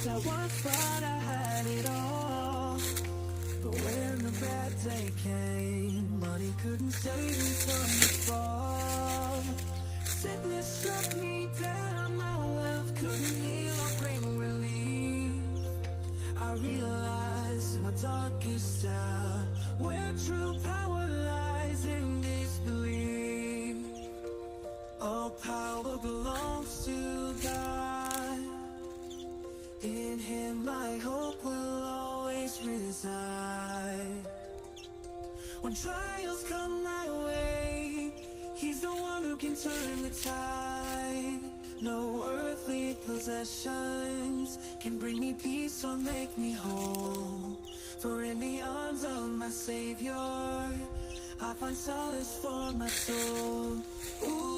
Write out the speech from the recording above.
'Cause I once thought I had it all, but when the bad day came, money couldn't save me from the fall. Sickness struck me down, my wealth couldn't heal or bring relief. I realized in my darkest hour where true power lies in disbelief. All power belongs to God. In Him my hope will always reside. When trials come my way, He's the one who can turn the tide. No earthly possessions can bring me peace or make me whole. For in the arms of my Savior, I find solace for my soul. Ooh.